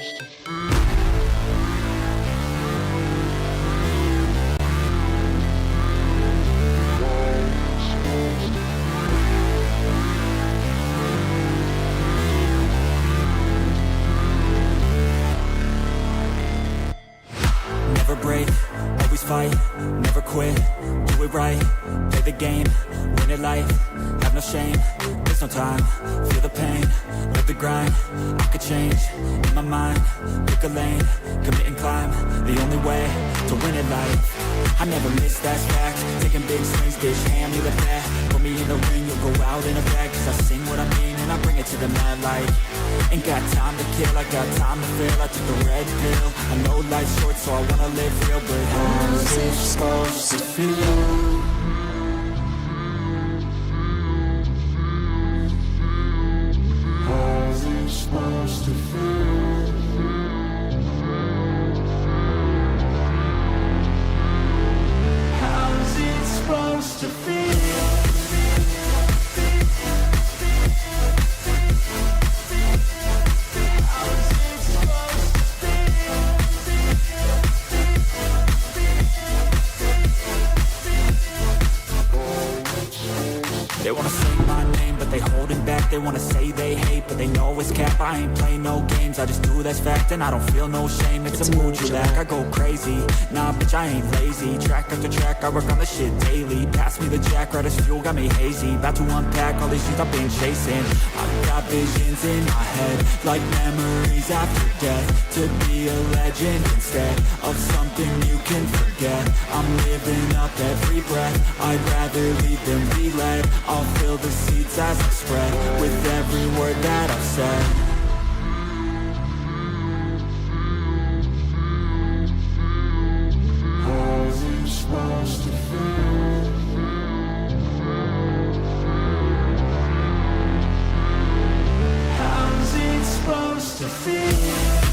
Never break, always fight, never quit, do it right, play the game, win it life, have no shame, there's no time, feel the pain, live the grind, I could change, in my mind, pick a lane, commit and climb, the only way to win it life, I never miss, that's fact, taking big swings, bitch, hand me the bat, put me in the ring, you'll go out in a bag, cause I sing what I mean and I bring it to the mad light, ain't got time to kill, I got time to feel, I took the red pill, I know life's short so I wanna live real, but how's it supposed to feel? How's it supposed to feel? How's it supposed to feel? They wanna say my name, but they holding back. They wanna say they hate, but they know it's cap. I ain't play no games, I just do that's fact. And I don't feel no shame, it's a mood you lack. I go crazy, nah bitch I ain't lazy. Track after track, I work on the shit daily. Pass me the jack, right as fuel, got me hazy. About to unpack all these things I've been chasing. I've got visions in my head, like memories after death. To be a legend instead of something you can forget. I'm living up every breath, I'd rather lead than be led. I'll fill the seeds as I spread with every word that I've said. How's it supposed to feel? How's it supposed to feel?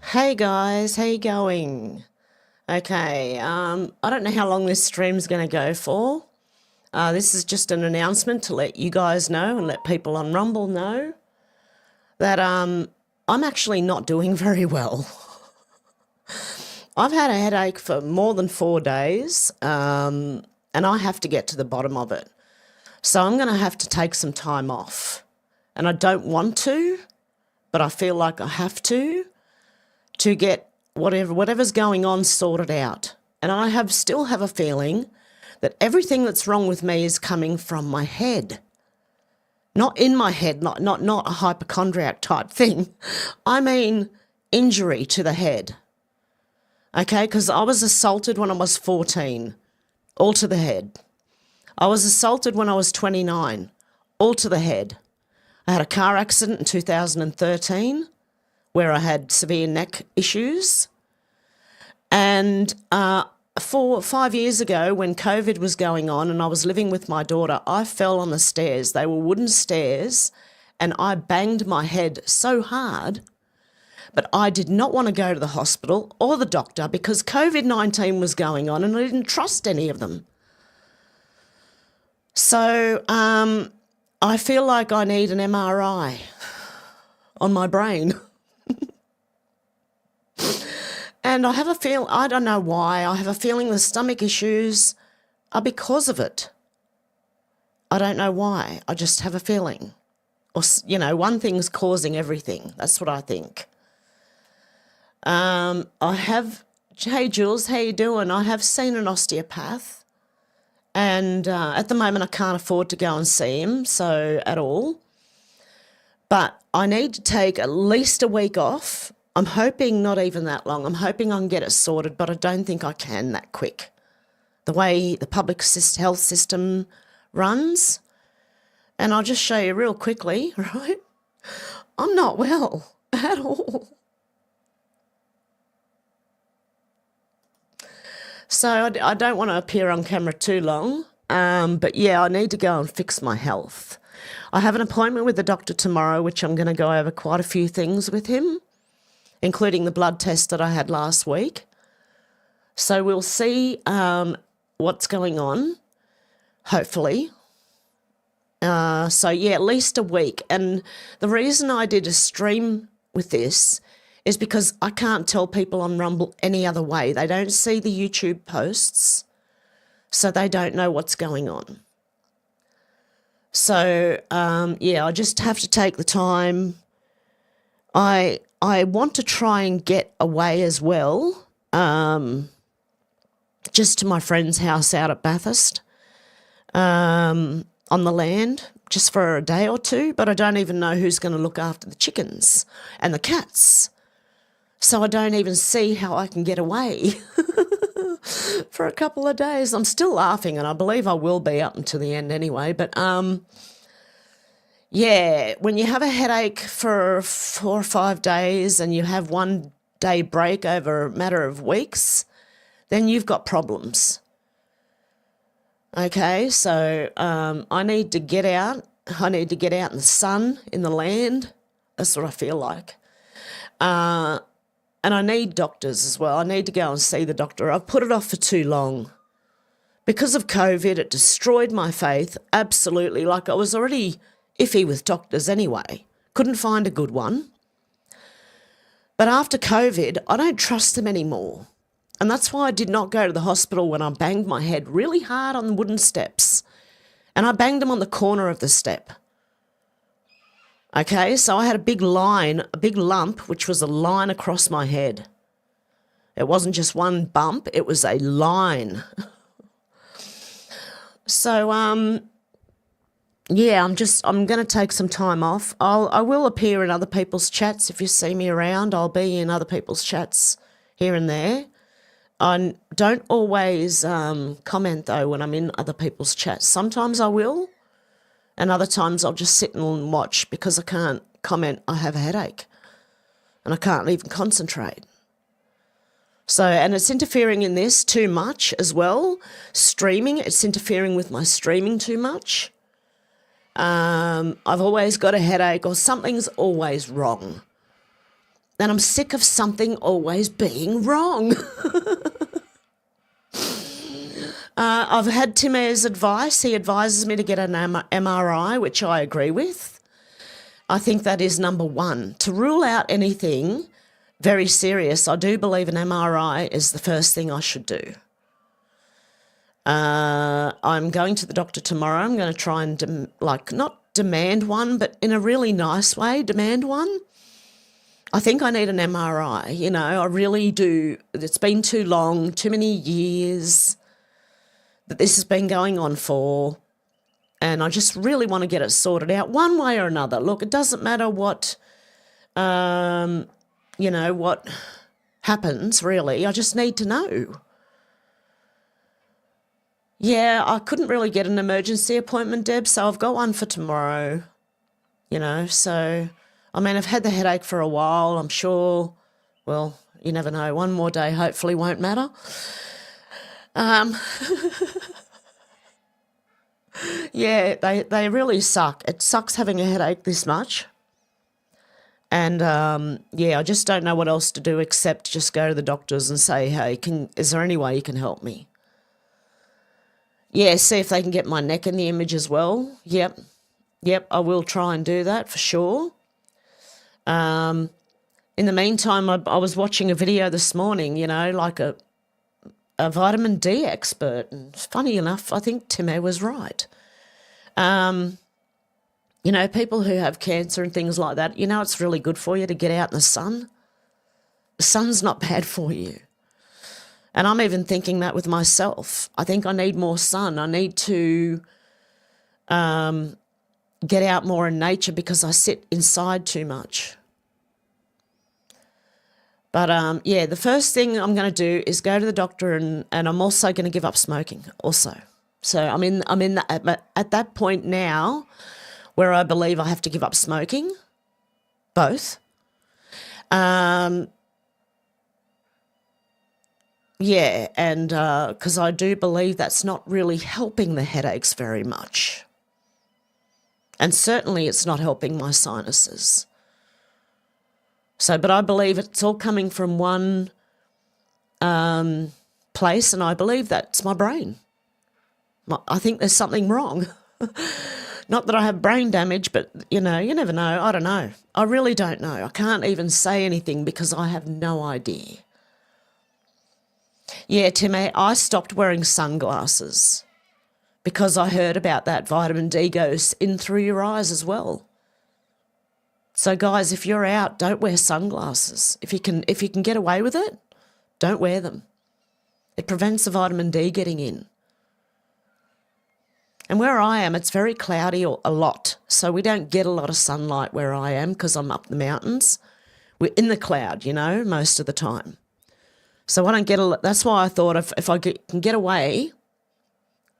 Hey guys, how you going? Okay, I don't know how long this stream's going to go for. This is just an announcement to let you guys know and let people on Rumble know that I'm actually not doing very well. I've had a headache for more than 4 days, and I have to get to the bottom of it. So I'm going to have to take some time off. And I don't want to, but I feel like I have to get whatever's going on sorted out. And I still have a feeling that everything that's wrong with me is coming from my head. Not in my head, not a hypochondriac type thing. I mean injury to the head. Okay, because I was assaulted when I was 14, all to the head. I was assaulted when I was 29, all to the head. I had a car accident in 2013 where I had severe neck issues. And 5 years ago when COVID was going on and I was living with my daughter, I fell on the stairs. They were wooden stairs and I banged my head so hard, but I did not want to go to the hospital or the doctor because COVID-19 was going on and I didn't trust any of them. So I feel like I need an MRI on my brain. And I have a feel, I don't know why, I have a feeling the stomach issues are because of it. I don't know why, I just have a feeling. Or, you know, one thing's causing everything. That's what I think. Hey Jules, how you doing? I have seen an osteopath. And at the moment I can't afford to go and see him, so at all. But I need to take at least a week off I'm hoping not even that long. I'm hoping I can get it sorted, but I don't think I can that quick. The way the public health system runs. And I'll just show you real quickly, right? I'm not well at all. So I don't want to appear on camera too long. But yeah, I need to go and fix my health. I have an appointment with the doctor tomorrow, which I'm going to go over quite a few things with him, including the blood test that I had last week. So we'll see what's going on, hopefully. So yeah, at least a week. And the reason I did a stream with this is because I can't tell people on Rumble any other way. They don't see the YouTube posts, so they don't know what's going on. So, yeah, I just have to take the time. I want to try and get away as well, just to my friend's house out at Bathurst, on the land, just for a day or two, but I don't even know who's going to look after the chickens and the cats. So I don't even see how I can get away for a couple of days. I'm still laughing, and I believe I will be up until the end anyway. But, yeah, when you have a headache for 4 or 5 days and you have 1 day break over a matter of weeks, then you've got problems. Okay, so I need to get out. I need to get out in the sun, in the land. That's what I feel like. And I need doctors as well. I need to go and see the doctor. I've put it off for too long. Because of COVID, it destroyed my faith, absolutely. Like, I was already iffy with doctors anyway. Couldn't find a good one. But after COVID, I don't trust them anymore. And that's why I did not go to the hospital when I banged my head really hard on the wooden steps. And I banged them on the corner of the step. Okay, so I had a big line, a big lump, which was a line across my head. It wasn't just one bump, it was a line. So, yeah, I'm going to take some time off. I will appear in other people's chats. If you see me around, I'll be in other people's chats here and there. I don't always comment, though, when I'm in other people's chats. Sometimes I will, and other times I'll just sit and watch because I can't comment. I have a headache, and I can't even concentrate. So, and it's interfering in this too much as well. Streaming, it's interfering with my streaming too much. I've always got a headache or something's always wrong. And I'm sick of something always being wrong. I've had Timmy's advice. He advises me to get an MRI, which I agree with. I think that is number one. To rule out anything very serious, I do believe an MRI is the first thing I should do. I'm going to the doctor tomorrow. I'm going to try and, not demand one, but in a really nice way, demand one. I think I need an MRI, you know, I really do. It's been too long, too many years that this has been going on for, and I just really want to get it sorted out one way or another. Look, it doesn't matter what, you know, what happens, really. I just need to know. Yeah, I couldn't really get an emergency appointment, Deb, so I've got one for tomorrow, you know, so, I mean, I've had the headache for a while, I'm sure, well, you never know, one more day hopefully won't matter. Yeah, they really suck. It sucks having a headache this much. And, yeah, I just don't know what else to do except just go to the doctors and say, hey, is there any way you can help me? Yeah, see if they can get my neck in the image as well. Yep, I will try and do that for sure. In the meantime, I was watching a video this morning, you know, like a vitamin D expert. And funny enough, I think Timmy was right. You know, people who have cancer and things like that, you know, it's really good for you to get out in the sun. The sun's not bad for you. And I'm even thinking that with myself. I think I need more sun. I need to get out more in nature because I sit inside too much. But yeah, the first thing I'm going to do is go to the doctor, and I'm also going to give up smoking also. So at that point now where I believe I have to give up smoking, both. Yeah, and because I do believe that's not really helping the headaches very much. And certainly it's not helping my sinuses. So, but I believe it's all coming from one place, and I believe that's my brain. I think there's something wrong. Not that I have brain damage, but, you know, you never know. I don't know. I really don't know. I can't even say anything because I have no idea. Yeah, Timmy, I stopped wearing sunglasses because I heard about that vitamin D goes in through your eyes as well. So, guys, if you're out, don't wear sunglasses. If you can get away with it, don't wear them. It prevents the vitamin D getting in. And where I am, it's very cloudy a lot, so we don't get a lot of sunlight where I am because I'm up the mountains. We're in the cloud, you know, most of the time. So I don't get that's why I thought if I can get away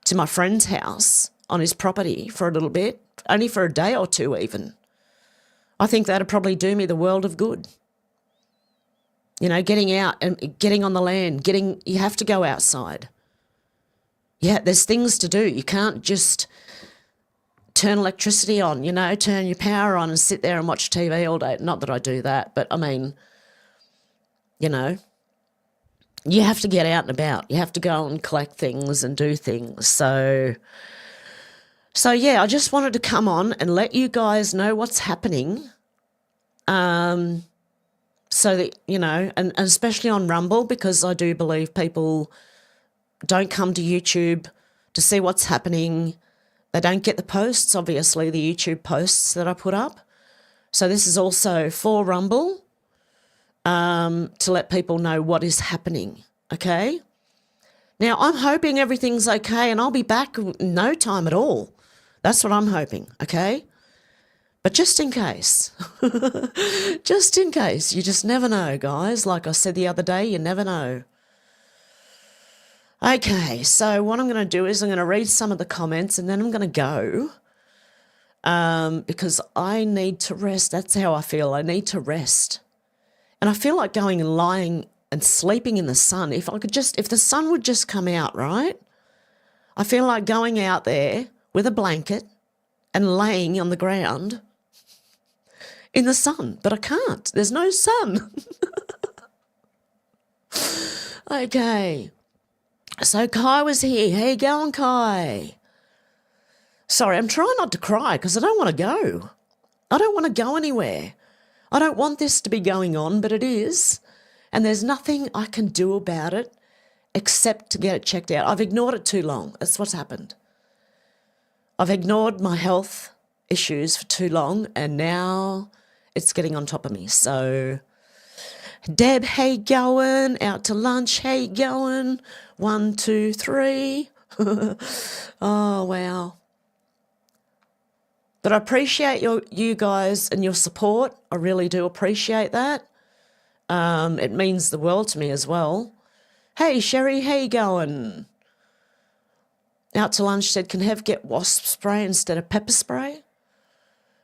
to my friend's house on his property for a little bit, only for a day or two even, I think that'd probably do me the world of good. You know, getting out and getting on the land, you have to go outside. Yeah, there's things to do. You can't just turn electricity on, you know, turn your power on and sit there and watch TV all day. Not that I do that, but I mean, you know, you have to get out and about. You have to go and collect things and do things. So yeah, I just wanted to come on and let you guys know what's happening. So that, you know, and especially on Rumble, because I do believe people don't come to YouTube to see what's happening. They don't get the posts, obviously, the YouTube posts that I put up. So this is also for Rumble, to let people know what is happening, okay? Now, I'm hoping everything's okay and I'll be back in no time at all. That's what I'm hoping, okay? But just in case, just in case, you just never know, guys. Like I said the other day, you never know. Okay, so what I'm going to do is I'm going to read some of the comments and then I'm going to go because I need to rest. That's how I feel. I need to rest. And I feel like going and lying and sleeping in the sun. If the sun would just come out, right? I feel like going out there with a blanket and laying on the ground in the sun, but I can't. There's no sun. Okay. So Kai was here. How you going, Kai? Sorry, I'm trying not to cry because I don't want to go. I don't want to go anywhere. I don't want this to be going on, but it is. And there's nothing I can do about it except to get it checked out. I've ignored it too long. That's what's happened. I've ignored my health issues for too long, and now it's getting on top of me. So, Deb, how you going? Out to lunch, how you going? 1, 2, 3. Oh, wow. But I appreciate you guys and your support. I really do appreciate that. It means the world to me as well. Hey, Sherry, how you going? Out to lunch said, can Hev get wasp spray instead of pepper spray?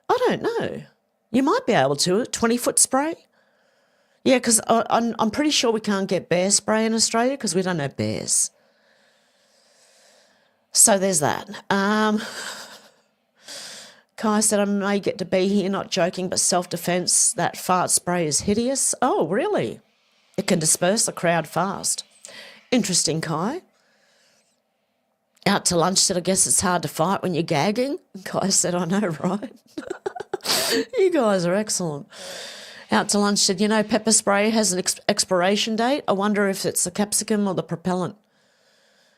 I don't know. You might be able to. 20-foot spray? Yeah, because I'm pretty sure we can't get bear spray in Australia because we don't have bears. So there's that. Kai said, I may get to be here, not joking, but self-defense, that fart spray is hideous. Oh, really? It can disperse the crowd fast. Interesting, Kai. Out to lunch said, I guess it's hard to fight when you're gagging. Kai said, I know, right? You guys are excellent. Out to lunch said, you know, pepper spray has an expiration date. I wonder if it's the capsicum or the propellant.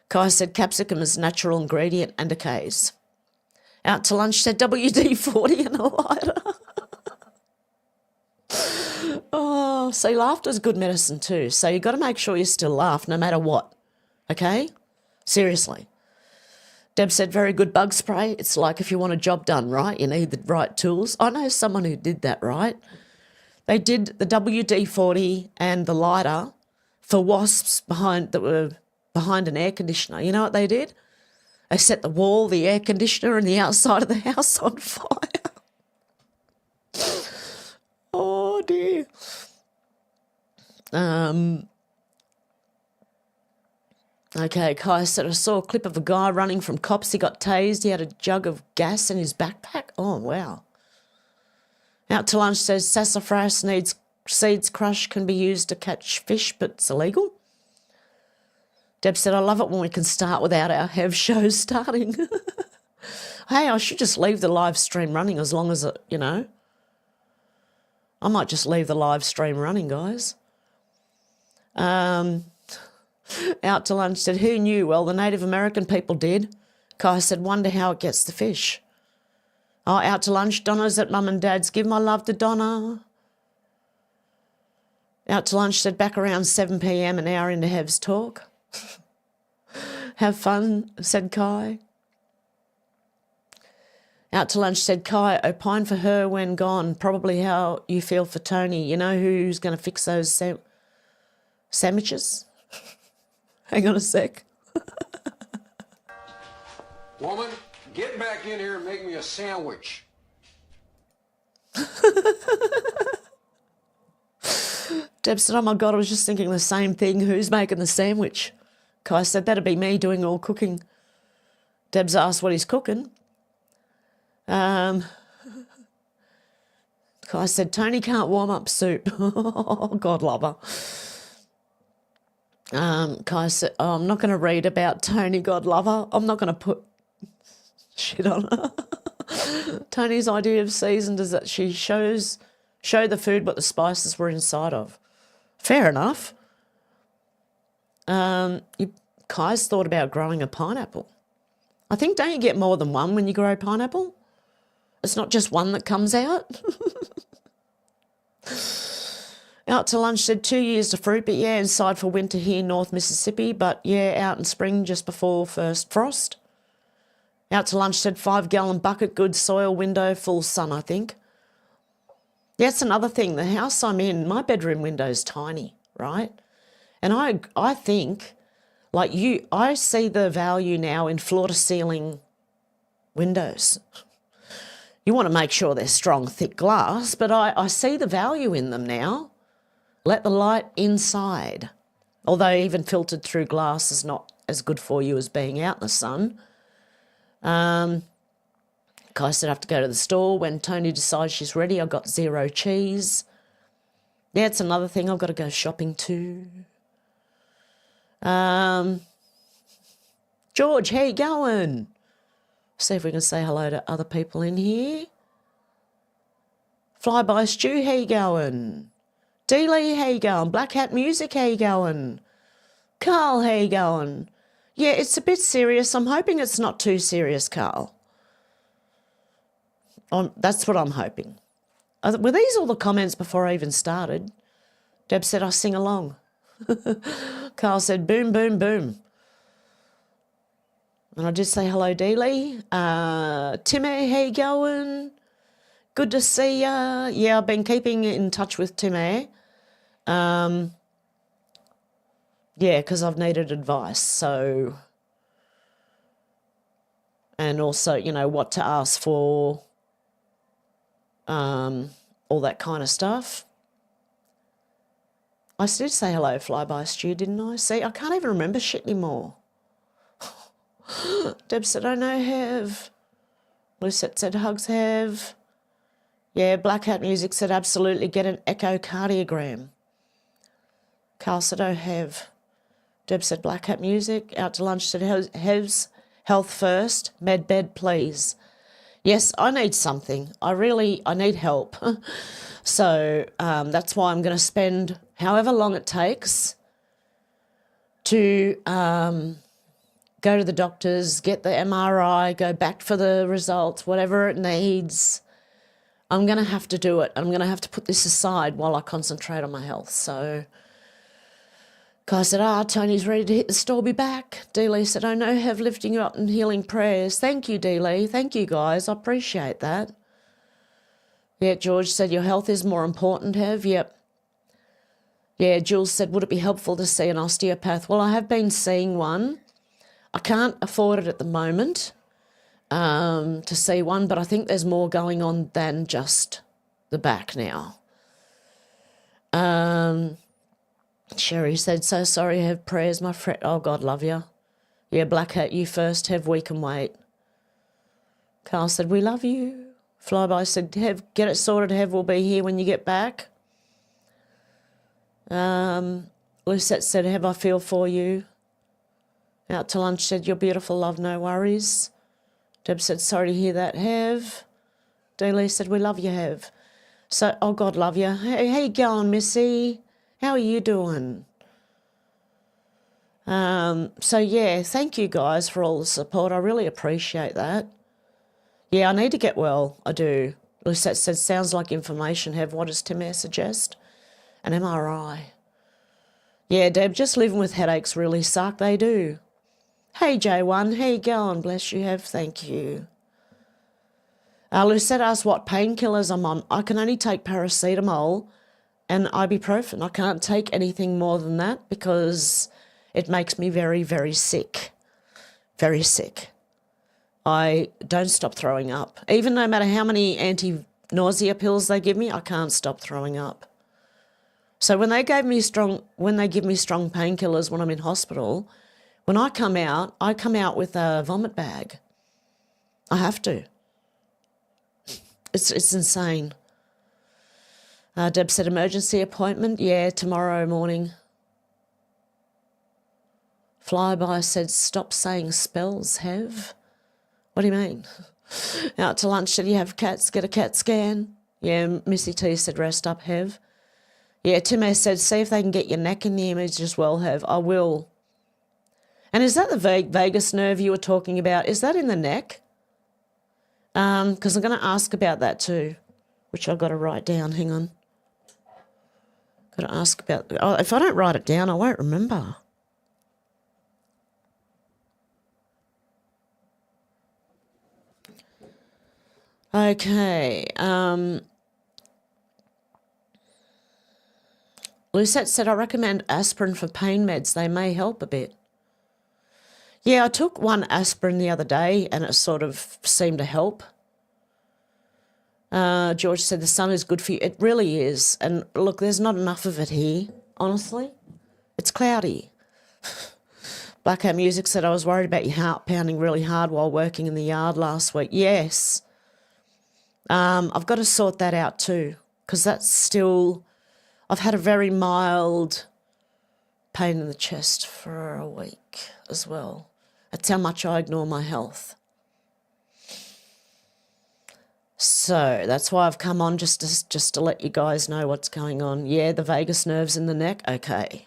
Kai said, capsicum is a natural ingredient and decays. Out to lunch said, WD-40 and a lighter. Oh, see, laughter's good medicine too. So you've got to make sure you still laugh no matter what, okay? Seriously. Deb said, very good bug spray. It's like if you want a job done, right? You need the right tools. I know someone who did that, right? They did the WD-40 and the lighter for wasps that were behind an air conditioner. You know what they did? They set the wall, the air conditioner, and the outside of the house on fire. Oh, dear. Okay, Kai said, I saw a clip of a guy running from cops. He got tased. He had a jug of gas in his backpack. Oh, wow. Out to lunch says, sassafras needs seeds crushed, can be used to catch fish, but it's illegal. Deb said, I love it when we can start without our Hev shows starting. Hey, I should just leave the live stream running as long as, you know. I might just leave the live stream running, guys. Out to lunch said, who knew? Well, the Native American people did. Kai said, wonder how it gets the fish. Oh, out to lunch. Donna's at Mum and Dad's. Give my love to Donna. Out to lunch said, back around 7 p.m, an hour into Hev's talk. Have fun, said Kai. Out to lunch said, Kai, opine for her when gone. Probably how you feel for Tony. You know who's going to fix those sandwiches? Hang on a sec. Woman, get back in here and make me a sandwich. Deb said, oh my God, I was just thinking the same thing. Who's making the sandwich? Kai said, that'd be me doing all cooking. Deb's asked what he's cooking. Kai said, Tony can't warm up soup. Oh, God love her. Kai said, oh, I'm not going to read about Tony, God love her. I'm not going to put shit on her. Tony's idea of seasoned is that she show the food what the spices were inside of. Fair enough. Kai's thought about growing a pineapple. I think, don't you get more than one when you grow pineapple? It's not just one that comes out. Out to lunch said 2 years to fruit, but yeah, inside for winter here in North Mississippi, but yeah, out in spring just before first frost. Out to lunch said 5-gallon bucket, good soil, window, full sun, I think. Yeah, that's another thing. The house I'm in, my bedroom window's tiny, right? And I think, like you, I see the value now in floor-to-ceiling windows. You want to make sure they're strong, thick glass, but I see the value in them now. Let the light inside. Although even filtered through glass is not as good for you as being out in the sun. Kai said I have to go to the store. When Tony decides she's ready, I've got 0 cheese. Yeah, it's another thing I've got to go shopping too. George, how you going? See if we can say hello to other people in here. Flyby Stew, how you going? D-Lee, how you going? Black Hat Music, how you going? Carl, how you going? Yeah, it's a bit serious. I'm hoping it's not too serious, Carl. That's what I'm hoping. Were these all the comments before I even started? Deb said I sing along. Carl said boom, boom, boom. And I did say hello, Dealey. Timmy, how you going? Good to see ya. Yeah, I've been keeping in touch with Timmy. Yeah, because I've needed advice. So, and also, you know, what to ask for, all that kind of stuff. I did say hello, Flyby Stew, didn't I? See, I can't even remember shit anymore. Deb said, I know Hev. Lucette said, hugs Hev. Yeah, Black Hat Music said, absolutely, get an echocardiogram. Carl said, oh, Hev. Deb said, Black Hat Music. Out to lunch said, Hev's health first, med bed, please. Yes, I need something. I need help. So that's why I'm going to spend however long it takes to go to the doctors, get the MRI, go back for the results, whatever it needs. I'm going to have to do it. I'm going to have to put this aside while I concentrate on my health. So Kai said, Tony's ready to hit the store, be back. D-Lee said, oh no, Hev lifting you up and healing prayers. Thank you, D-Lee. Thank you, guys. I appreciate that. Yeah, George said, your health is more important, Hev. Yep. Yeah, Jules said, would it be helpful to see an osteopath? Well, I have been seeing one. I can't afford it at the moment to see one, but I think there's more going on than just the back now. Sherry said, so sorry, Hev, prayers, my friend. Oh, God love you. Yeah, Black Hat, you first, Hev, we can wait. Carl said, we love you. Flyby said, Hev, get it sorted, Hev, we'll be here when you get back. Lucette said, Hev, I feel for you. Out to lunch said, you're beautiful, love, no worries. Deb said, sorry to hear that, Hev. Dealey said, we love you, Hev. So, oh, God love you. Hey, how you going, Missy? How are you doing? So, yeah, thank you guys for all the support. I really appreciate that. Yeah, I need to get well. I do. Lucette said, sounds like information, Hev. What does Tim suggest? An MRI. Yeah, Deb, just living with headaches really suck. They do. Hey, J1, how you going? Bless you, Hev. Thank you. Lucette asked what painkillers I'm on. I can only take paracetamol and ibuprofen. I can't take anything more than that because it makes me very, very sick. Very sick. I don't stop throwing up. Even no matter how many anti-nausea pills they give me, I can't stop throwing up. So when they give me strong painkillers when I'm in hospital, when I come out with a vomit bag. I have to. It's insane. Deb said, emergency appointment? Yeah, tomorrow morning. Flyby said, stop saying spells, Hev. What do you mean? Out to lunch, said, you have cats, get a cat scan. Yeah, Missy T said, rest up, Hev. Yeah, Tim S said, see if they can get your neck in the image as well, Hev. I will. And is that the vagus nerve you were talking about? Is that in the neck? Because I'm going to ask about that too, which I've got to write down. Hang on. Got to ask about... Oh, if I don't write it down, I won't remember. Okay. Lucette said, I recommend aspirin for pain meds. They may help a bit. Yeah, I took one aspirin the other day and it sort of seemed to help. George said, the sun is good for you. It really is. And look, there's not enough of it here, honestly. It's cloudy. Black Hat Music said, I was worried about your heart pounding really hard while working in the yard last week. Yes. I've got to sort that out too because that's still... I've had a very mild pain in the chest for a week as well. That's how much I ignore my health. So that's why I've come on just to let you guys know what's going on. Yeah, the vagus nerves in the neck. Okay.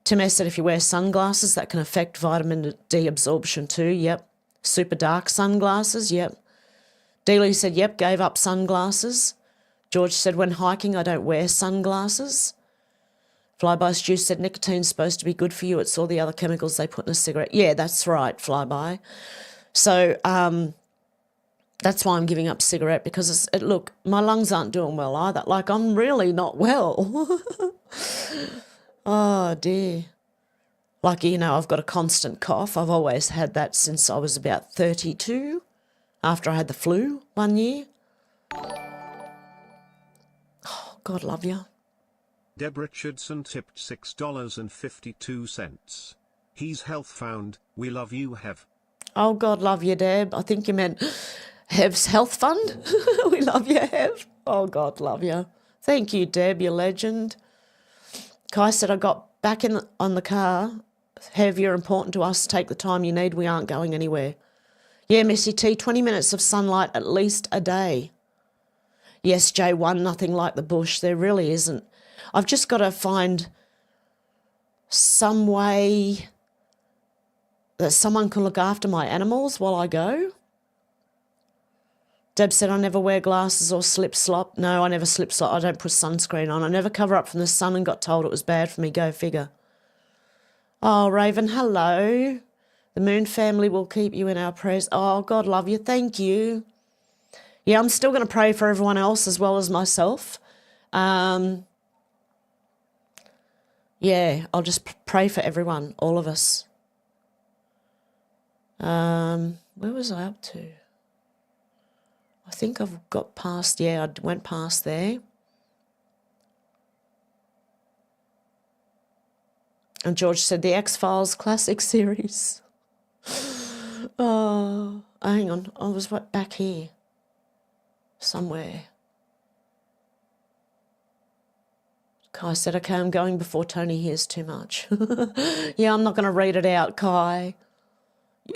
Tim S said if you wear sunglasses, that can affect vitamin D absorption too. Yep. Super dark sunglasses. Yep. Dealey said, yep, gave up sunglasses. George said, when hiking, I don't wear sunglasses. Flyby Stew said, nicotine's supposed to be good for you. It's all the other chemicals they put in a cigarette. Yeah, that's right, Flyby. So that's why I'm giving up cigarette because, look, my lungs aren't doing well either. Like, I'm really not well. Oh, dear. Like, you know, I've got a constant cough. I've always had that since I was about 32, after I had the flu one year. God love you. Deb Richardson tipped $6.52. He's health found. We love you, Hev. Oh, God love you, Deb. I think you meant Hev's health fund. We love you, Hev. Oh, God love you. Thank you, Deb, you legend. Kai said, I got back on the car. Hev, you're important to us. Take the time you need. We aren't going anywhere. Yeah, Missy T, 20 minutes of sunlight at least a day. Yes, J1, nothing like the bush. There really isn't. I've just got to find some way that someone can look after my animals while I go. Deb said, I never wear glasses or slip-slop. No, I never slip-slop. I don't put sunscreen on. I never cover up from the sun and got told it was bad for me. Go figure. Oh, Raven, hello. The Moon family will keep you in our prayers. Oh, God love you. Thank you. Yeah, I'm still going to pray for everyone else as well as myself. Yeah, I'll just pray for everyone, all of us. Where was I up to? I think I've got past, yeah, I went past there. And George said the X-Files classic series. Oh, hang on, I was back here somewhere. Kai said, okay, I'm going before Tony hears too much. Yeah, I'm not going to read it out, Kai.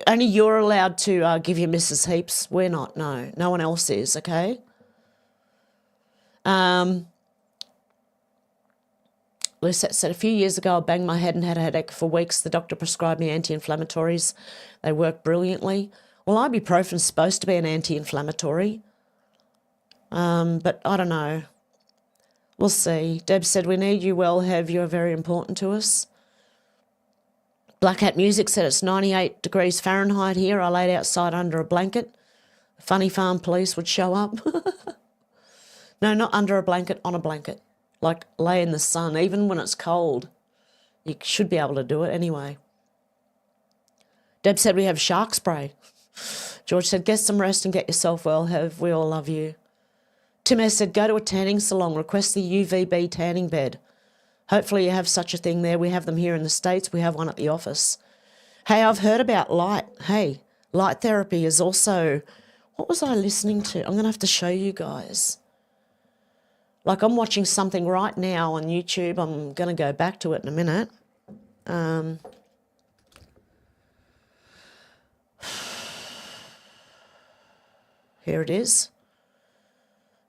Only you're allowed to give your Mrs. Heaps. We're not, no. No one else is, okay? Lucette said, a few years ago, I banged my head and had a headache for weeks. The doctor prescribed me anti-inflammatories. They work brilliantly. Well, ibuprofen's supposed to be an anti-inflammatory. But I don't know. We'll see. Deb said, we need you well, Hev. You are very important to us. Black Hat Music said it's 98 degrees Fahrenheit here. I laid outside under a blanket. Funny Farm Police would show up. No, not under a blanket, on a blanket. Like lay in the sun, even when it's cold. You should be able to do it anyway. Deb said we have shark spray. George said, get some rest and get yourself well, Hev. We all love you. Tim S. said, go to a tanning salon, request the UVB tanning bed. Hopefully you have such a thing there. We have them here in the States. We have one at the office. Hey, I've heard about light. Hey, light therapy is also... What was I listening to? I'm going to have to show you guys. Like I'm watching something right now on YouTube. I'm going to go back to it in a minute. Here it is.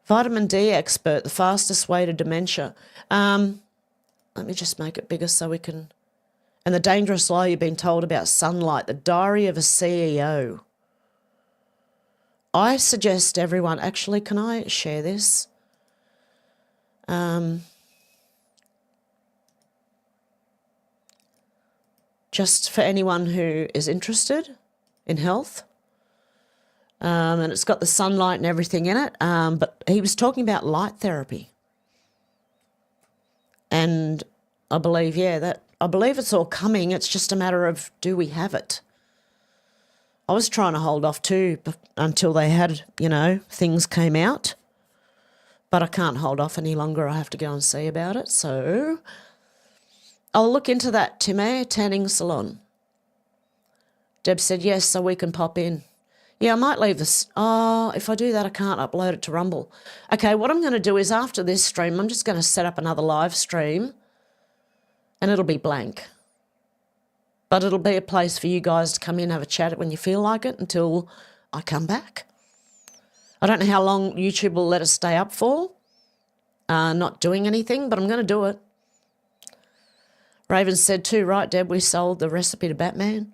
Vitamin D expert, the fastest way to dementia. Let me just make it bigger so we can... And the dangerous lie you've been told about sunlight, the diary of a CEO. I suggest everyone... Actually, can I share this? Just for anyone who is interested in health. And it's got the sunlight and everything in it. But he was talking about light therapy. And I believe, I believe it's all coming. It's just a matter of, do we have it? I was trying to hold off too until they had, things came out. But I can't hold off any longer. I have to go and see about it. So I'll look into that, Timmy, tanning salon. Deb said, yes, so we can pop in. Yeah, I might leave this. Oh, if I do that, I can't upload it to Rumble. Okay, what I'm going to do is after this stream, I'm just going to set up another live stream and it'll be blank. But it'll be a place for you guys to come in and have a chat when you feel like it until I come back. I don't know how long YouTube will let us stay up for, not doing anything, but I'm going to do it. Raven said too, right, Deb, we sold the recipe to Batman.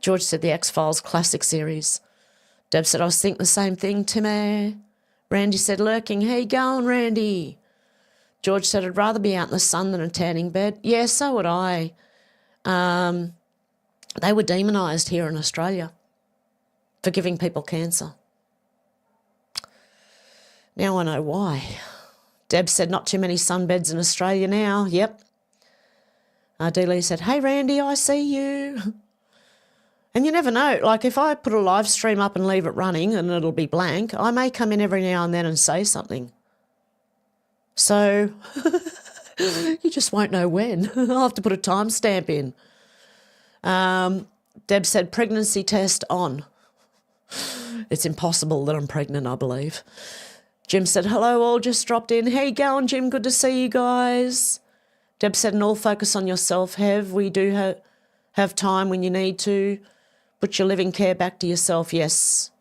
George said the X-Files classic series. Deb said, I was thinking the same thing, Timmy. Randy said, lurking, how you going, Randy? George said, I'd rather be out in the sun than a tanning bed. Yeah, so would I. They were demonised here in Australia for giving people cancer. Now I know why. Deb said, not too many sunbeds in Australia now. Yep. Dealey said, hey, Randy, I see you. And you never know. Like if I put a live stream up and leave it running and it'll be blank, I may come in every now and then and say something. So you just won't know when. I'll have to put a timestamp in. Deb said, pregnancy test on. It's impossible that I'm pregnant, I believe. Jim said, hello, all just dropped in. How you going, Jim? Good to see you guys. Deb said, and all focus on yourself, Hev. We do have time when you need to. Put your living care back to yourself, yes.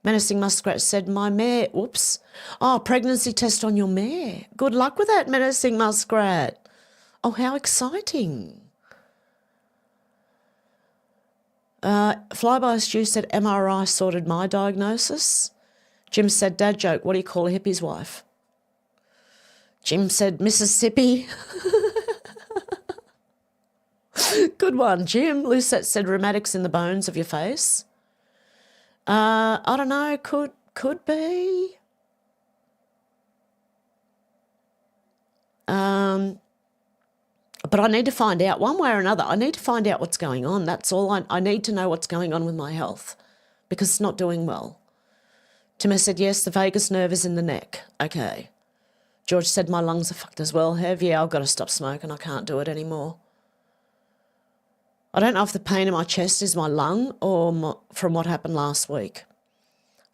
Menacing Muskrat said, my mare, whoops. Oh, pregnancy test on your mare. Good luck with that, Menacing Muskrat. Oh, how exciting. Flyby Stew said, MRI sorted my diagnosis. Jim said, dad joke, what do you call a hippie's wife? Jim said, Mississippi. Good one, Jim. Lucette said, rheumatics in the bones of your face. I don't know, could could be. But I need to find out one way or another. I need to find out what's going on. That's all. I need to know what's going on with my health because it's not doing well. Timmy said, yes, the vagus nerve is in the neck. Okay. George said, my lungs are fucked as well. Hev, yeah, I've got to stop smoking. I can't do it anymore. I don't know if the pain in my chest is my lung or from what happened last week.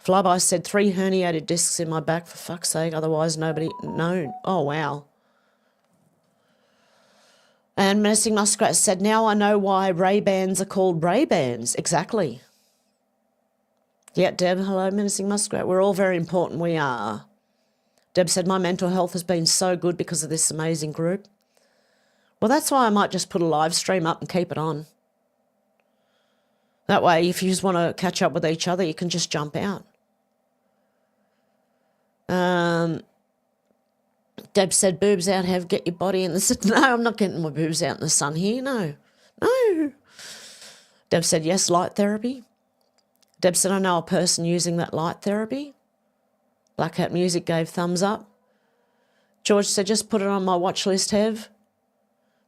Flyby said 3 herniated discs in my back, for fuck's sake, otherwise nobody known. Oh, wow. And Menacing Muskrat said, now I know why Ray-Bans are called Ray-Bans. Exactly. Yeah, Deb, hello, Menacing Muskrat. We're all very important, we are. Deb said, my mental health has been so good because of this amazing group. Well, that's why I might just put a live stream up and keep it on. That way, if you just want to catch up with each other, you can just jump out. Deb said, boobs out, Hev, get your body in the sun. No, I'm not getting my boobs out in the sun here, no. No. Deb said, yes, light therapy. Deb said, I know a person using that light therapy. Black Hat Music gave thumbs up. George said, just put it on my watch list, Hev.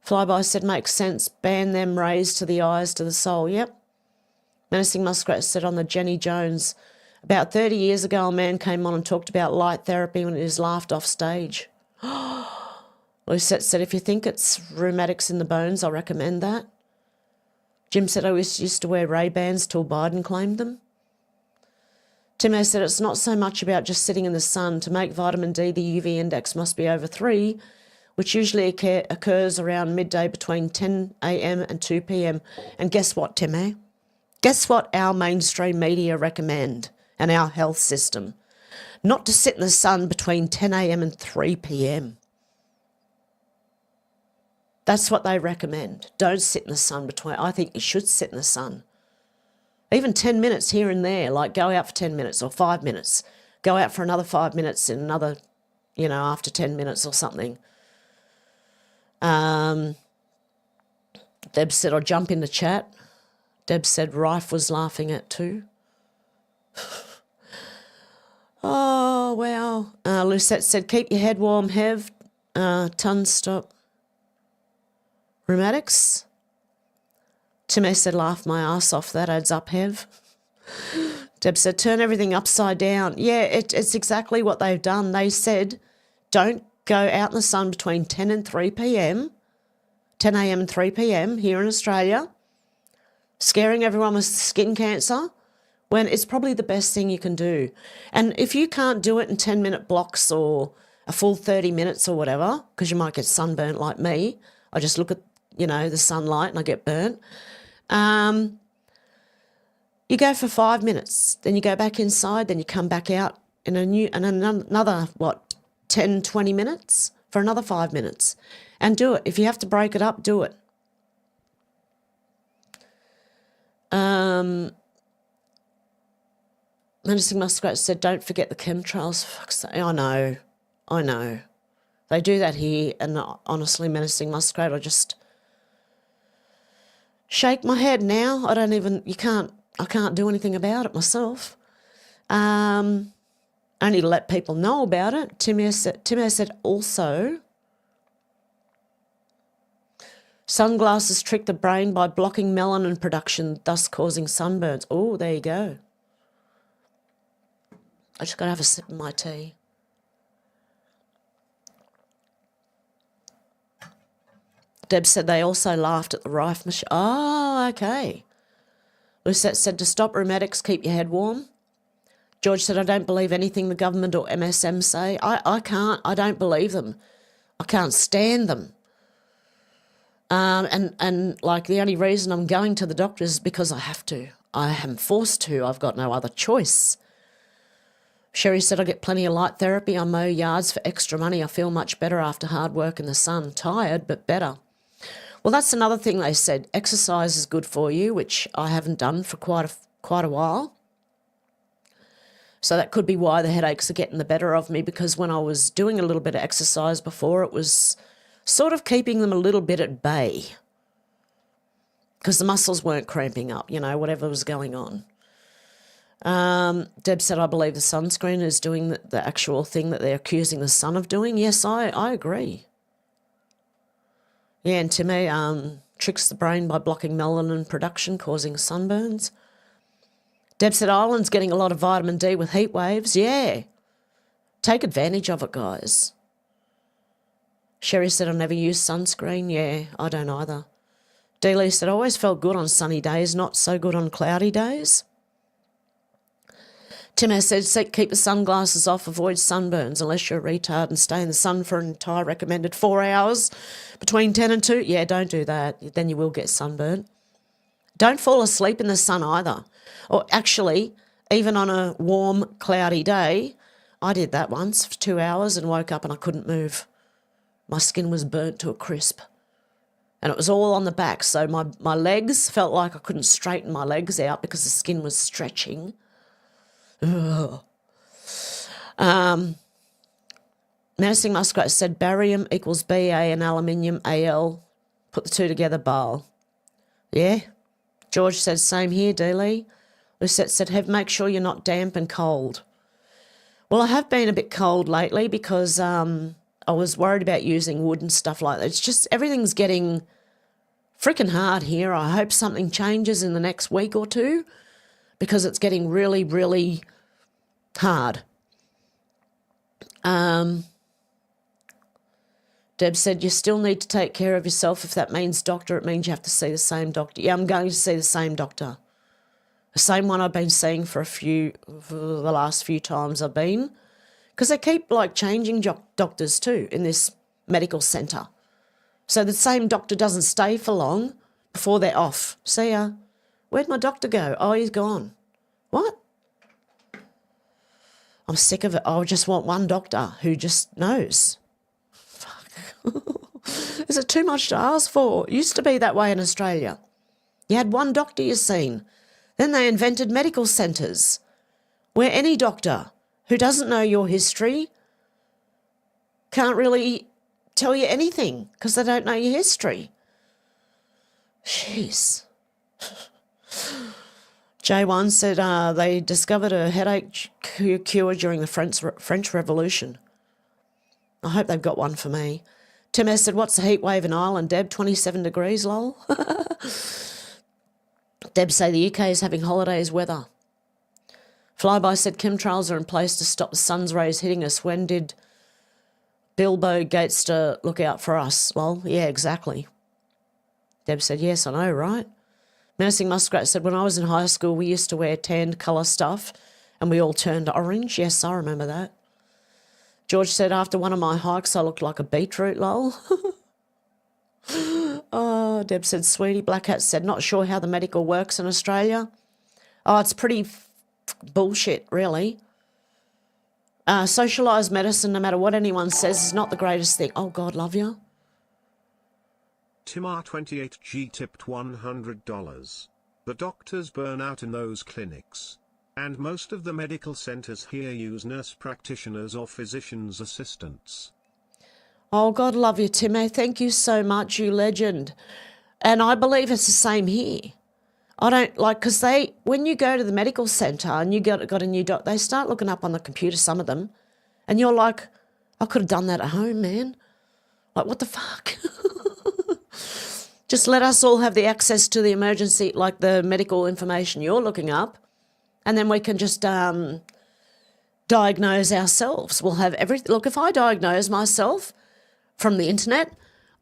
Flyby said, makes sense. Ban them rays to the eyes, to the soul. Yep. Menacing Muskrat said on the Jenny Jones, about 30 years ago, a man came on and talked about light therapy when it was laughed off stage. Lucette said, if you think it's rheumatics in the bones, I recommend that. Jim said, I used to wear Ray-Bans till Biden claimed them. Timo said, it's not so much about just sitting in the sun. To make vitamin D, the UV index must be over 3, which usually occurs around midday between 10 a.m. and 2 p.m. And guess what, Timo? Guess what our mainstream media recommend and our health system? Not to sit in the sun between 10 a.m. and 3 p.m. That's what they recommend. Don't sit in the sun between. I think you should sit in the sun. Even 10 minutes here and there, like go out for 10 minutes or 5 minutes. Go out for another 5 minutes and another, after 10 minutes or something. Deb said, I'll jump in the chat. Deb said, Rife was laughing at too. Oh, wow. Lucette said, keep your head warm, Hev. Tons stop. Rheumatics. Timmy said, laugh my ass off. That adds up, Hev. Deb said, turn everything upside down. Yeah, it's exactly what they've done. They said, don't go out in the sun between 10 and 3 p.m., 10 a.m. and 3 p.m. here in Australia, scaring everyone with skin cancer, when it's probably the best thing you can do. And if you can't do it in 10-minute blocks or a full 30 minutes or whatever, because you might get sunburnt like me, I just look at, the sunlight and I get burnt. You go for 5 minutes, then you go back inside, then you come back out in another, 10, 20 minutes for another 5 minutes. And do it. If you have to break it up, do it. Menacing Muskrat said, don't forget the chemtrails. Fuck's sake. I know. They do that here, and honestly, Menacing Muskrat, I just shake my head now. I can't do anything about it myself. Only to let people know about it. Timmy said also, sunglasses trick the brain by blocking melanin production, thus causing sunburns. Oh, there you go. I just got to have a sip of my tea. Deb said they also laughed at the Rife machine. Oh, okay. Lucette said to stop rheumatics, keep your head warm. George said, I don't believe anything the government or MSM say. I don't believe them. I can't stand them. And the only reason I'm going to the doctor is because I have to. I am forced to. I've got no other choice. Sherry said, I get plenty of light therapy. I mow yards for extra money. I feel much better after hard work in the sun. Tired, but better. Well, that's another thing they said. Exercise is good for you, which I haven't done for quite a while. So that could be why the headaches are getting the better of me, because when I was doing a little bit of exercise before, it was sort of keeping them a little bit at bay because the muscles weren't cramping up, whatever was going on. Deb said, I believe the sunscreen is doing the actual thing that they're accusing the sun of doing. Yes, I agree. Yeah, and Timmy tricks the brain by blocking melanin production, causing sunburns. Deb said, Ireland's getting a lot of vitamin D with heat waves. Yeah. Take advantage of it, guys. Sherry said, I never use sunscreen. Yeah, I don't either. Dealey said, I always felt good on sunny days, not so good on cloudy days. Tim said, keep the sunglasses off, avoid sunburns unless you're a retard and stay in the sun for an entire recommended 4 hours between 10 and 2. Yeah, don't do that. Then you will get sunburnt. Don't fall asleep in the sun either. Or actually, even on a warm, cloudy day, I did that once for 2 hours and woke up and I couldn't move. My skin was burnt to a crisp. And it was all on the back, so my legs felt like I couldn't straighten my legs out because the skin was stretching. Ugh. Menacing Muskrat said barium equals Ba and aluminium Al. Put the two together, Baal. Yeah. George said same here, Dealey. Lucette said, make sure you're not damp and cold. Well, I have been a bit cold lately because I was worried about using wood and stuff like that. It's just everything's getting freaking hard here. I hope something changes in the next week or two because it's getting really, really hard. Deb said, you still need to take care of yourself. If that means doctor, it means you have to see the same doctor. Yeah, I'm going to see the same doctor. The same one I've been seeing for the last few times I've been. Because they keep, changing doctors too in this medical centre. So the same doctor doesn't stay for long before they're off. See ya. Where'd my doctor go? Oh, he's gone. What? I'm sick of it. I just want one doctor who just knows. Fuck. Is it too much to ask for? It used to be that way in Australia. You had one doctor you seen. Then they invented medical centres where any doctor who doesn't know your history can't really tell you anything because they don't know your history. Jeez. J1 said they discovered a headache cure during the French Revolution. I hope they've got one for me. Tim S. said, what's the heat wave in Ireland, Deb? 27 degrees, lol. Deb say the UK is having holidays weather. Flyby said chemtrails are in place to stop the sun's rays hitting us. When did Bilbo Gatester look out for us? Well, yeah, exactly. Deb said, yes, I know, right? Menacing Muskrat said, when I was in high school, we used to wear tanned colour stuff and we all turned orange. Yes, I remember that. George said, after one of my hikes, I looked like a beetroot, lol. Oh, Deb said, sweetie. Black Hat said, not sure how the medical works in Australia. Oh, it's pretty bullshit, really. Socialised medicine, no matter what anyone says, is not the greatest thing. Oh, God, love you. Timar28G tipped $100. The doctors burn out in those clinics. And most of the medical centers here use nurse practitioners or physician's assistants. Oh, God love you, Timmy. Thank you so much, you legend. And I believe it's the same here. I don't because when you go to the medical centre and you got a new doc, they start looking up on the computer, some of them, and you're like, I could have done that at home, man. Like, what the fuck? Just let us all have the access to the emergency, like the medical information you're looking up, and then we can just diagnose ourselves. We'll have everything. Look, if I diagnose myself from the internet,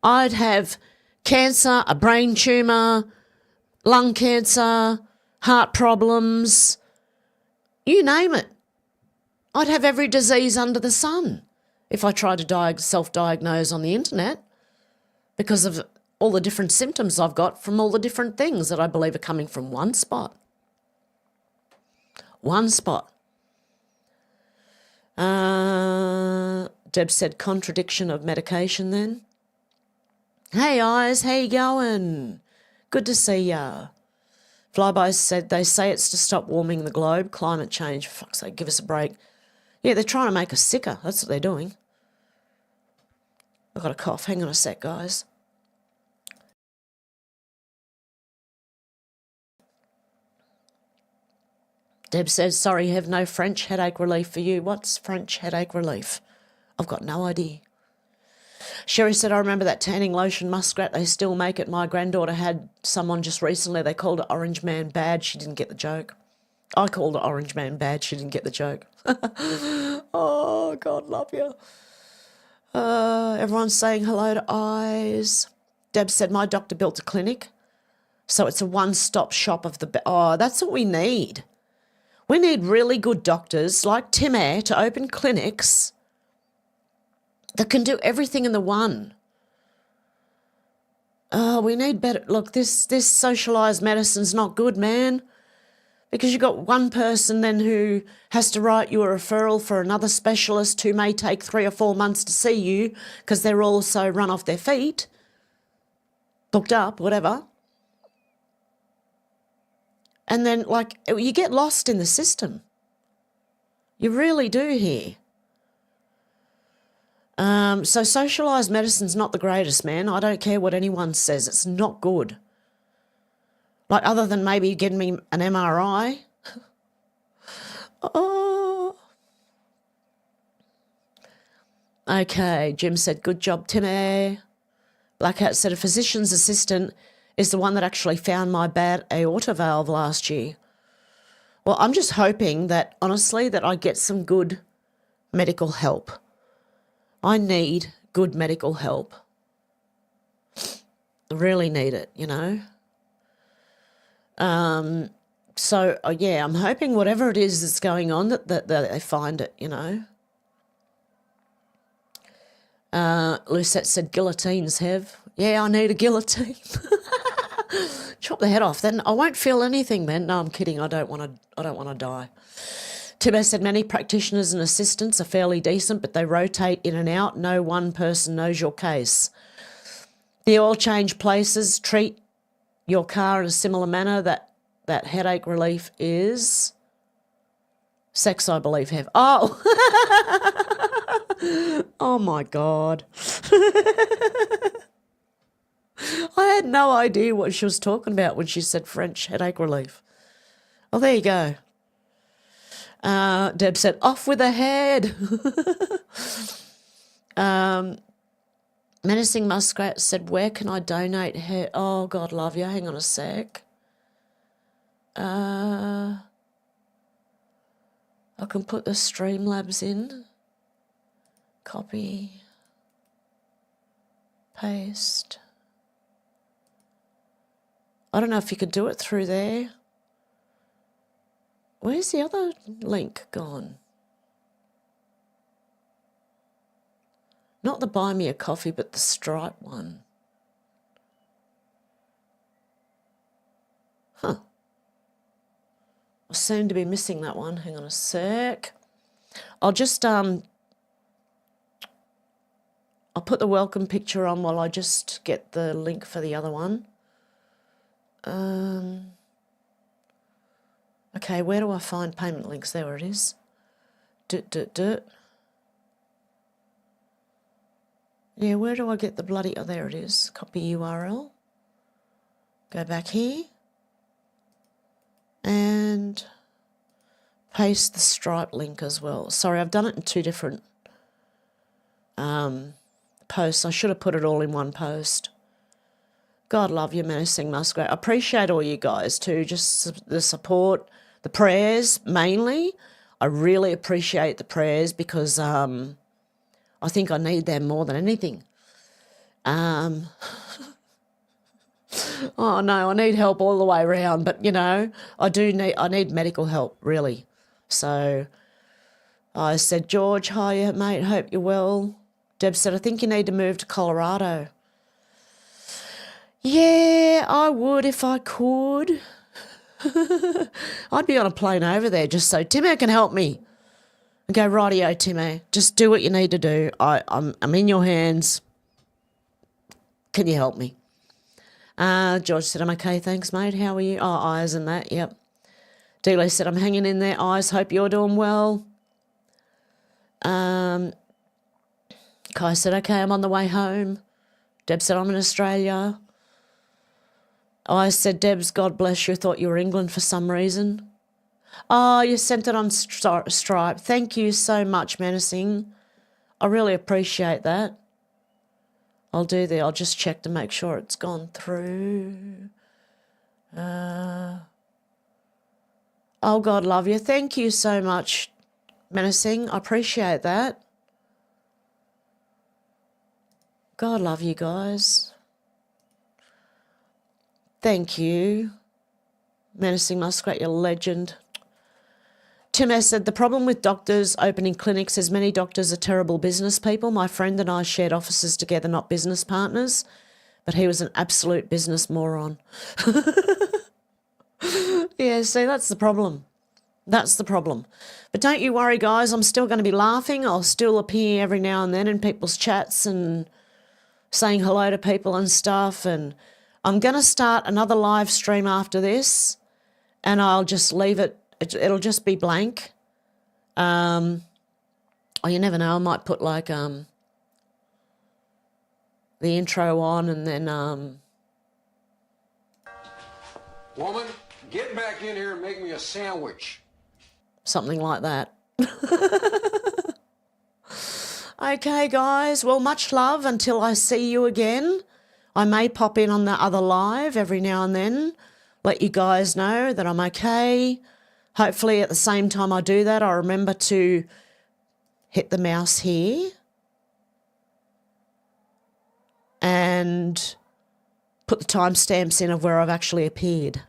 I'd have cancer, a brain tumour, lung cancer, heart problems, you name it. I'd have every disease under the sun if I tried to self-diagnose on the internet because of all the different symptoms I've got from all the different things that I believe are coming from one spot. One spot. Deb said contradiction of medication then. Hey, eyes, how you going? Good to see ya. Flyby said they say it's to stop warming the globe. Climate change, for fuck's sake, give us a break. Yeah, they're trying to make us sicker. That's what they're doing. I've got a cough. Hang on a sec, guys. Deb says, sorry, have no French headache relief for you. What's French headache relief? I've got no idea. Sherry said, I remember that tanning lotion muskrat. They still make it. My granddaughter had someone just recently. They called it Orange Man Bad. She didn't get the joke. I called it Orange Man Bad. She didn't get the joke. Oh, God love you. Everyone's saying hello to Eyes. Deb said, my doctor built a clinic. So it's a one-stop shop of the... Oh, that's what we need. We need really good doctors like Tim Eyre to open clinics that can do everything in the one. Oh, we need better... Look, this socialised medicine's not good, man, because you've got one person then who has to write you a referral for another specialist who may take 3 or 4 months to see you because they're also run off their feet, booked up, whatever. And then, like, you get lost in the system. You really do here. So socialised medicine's not the greatest, man. I don't care what anyone says. It's not good. Like, other than maybe getting me an MRI. Oh. Okay, Jim said, good job, Timmy. Black Hat said, a physician's assistant is the one that actually found my bad aorta valve last year. Well, I'm just hoping that, honestly, that I get some good medical help. I need good medical help. I really need it, you know. So, yeah, I'm hoping whatever it is that's going on, that they find it, you know. Lucette said, guillotines, Hev. Yeah, I need a guillotine. Chop the head off. Then I won't feel anything then. No, I'm kidding. I don't want to die. Tibbo said, many practitioners and assistants are fairly decent, but they rotate in and out. No one person knows your case. The oil change places treat your car in a similar manner. That headache relief is sex, I believe, Hev. Oh. Oh, my God. I had no idea what she was talking about when she said French headache relief. Oh, there you go. Deb said, off with the head. Menacing Muskrat said, where can I donate hair? Oh, God love you. Hang on a sec. I can put the Streamlabs in. Copy. Paste. I don't know if you could do it through there. Where's the other link gone? Not the Buy Me a Coffee, but the Stripe one. Huh. I seem to be missing that one. Hang on a sec. I'll just, I'll put the welcome picture on while I just get the link for the other one. Okay, where do I find payment links? There it is. Yeah, where do I get the bloody... Oh, there it is. Copy URL. Go back here. And paste the Stripe link as well. Sorry, I've done it in 2 different posts. I should have put it all in one post. God love you, Menacing Muskrat. I appreciate all you guys too, just the support, the prayers mainly. I really appreciate the prayers because I think I need them more than anything. Oh no, I need help all the way around, but you know, I need medical help, really. So I said, George, hiya mate, hope you're well. Deb said, I think you need to move to Colorado. Yeah, I would if I could. I'd be on a plane over there just so Timmy can help me. And go, rightio, Timmy, just do what you need to do. I'm in your hands. Can you help me? George said, I'm okay, thanks, mate. How are you? Oh, Eyes and that, yep. Dealey said, I'm hanging in there, Eyes. Hope you're doing well. Kai said, okay, I'm on the way home. Deb said, I'm in Australia. I said, Debs, God bless you, thought you were England for some reason. Oh, you sent it on Stripe. Thank you so much, Menacing. I really appreciate that. I'll just check to make sure it's gone through. Oh, God love you. Thank you so much, Menacing. I appreciate that. God love you guys. Thank you. Menacing Muskrat, you're a legend. Tim S. said, the problem with doctors opening clinics is many doctors are terrible business people. My friend and I shared offices together, not business partners, but he was an absolute business moron. Yeah, see, that's the problem. That's the problem. But don't you worry, guys. I'm still going to be laughing. I'll still appear every now and then in people's chats and saying hello to people and stuff. And I'm going to start another live stream after this, and I'll just leave it. It'll just be blank. Oh, you never know. I might put like the intro on and then Woman, get back in here and make me a sandwich. something like that. Okay, guys. Well, much love until I see you again. I may pop in on the other live every now and then, let you guys know that I'm okay. Hopefully at the same time I do that, I remember to hit the mouse here and put the timestamps in of where I've actually appeared.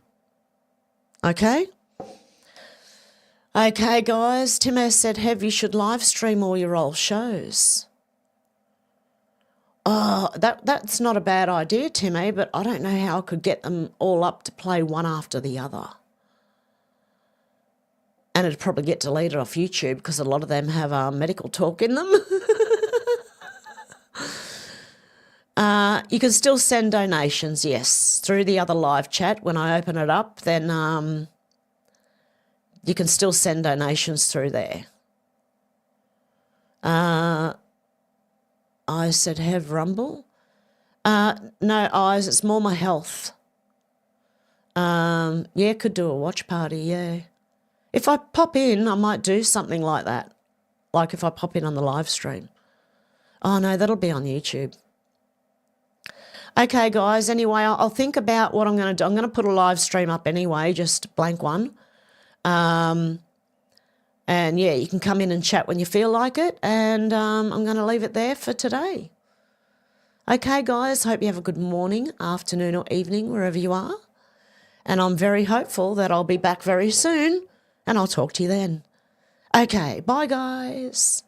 Okay? Okay, guys. Tim S. said, Hev, you should live stream all your old shows. Oh, that's not a bad idea, Timmy, but I don't know how I could get them all up to play one after the other. And it'd probably get deleted off YouTube because a lot of them have medical talk in them. You can still send donations, yes, through the other live chat. When I open it up, then you can still send donations through there. I said, have Rumble? No, eyes, it's more my health. Yeah, could do a watch party, yeah. If I pop in, I might do something like that. Like if I pop in on the live stream. Oh, no, that'll be on YouTube. Okay, guys, anyway, I'll think about what I'm going to do. I'm going to put a live stream up anyway, just a blank one. And, yeah, you can come in and chat when you feel like it. And I'm going to leave it there for today. Okay, guys, hope you have a good morning, afternoon or evening, wherever you are. And I'm very hopeful that I'll be back very soon. And I'll talk to you then. Okay, bye, guys.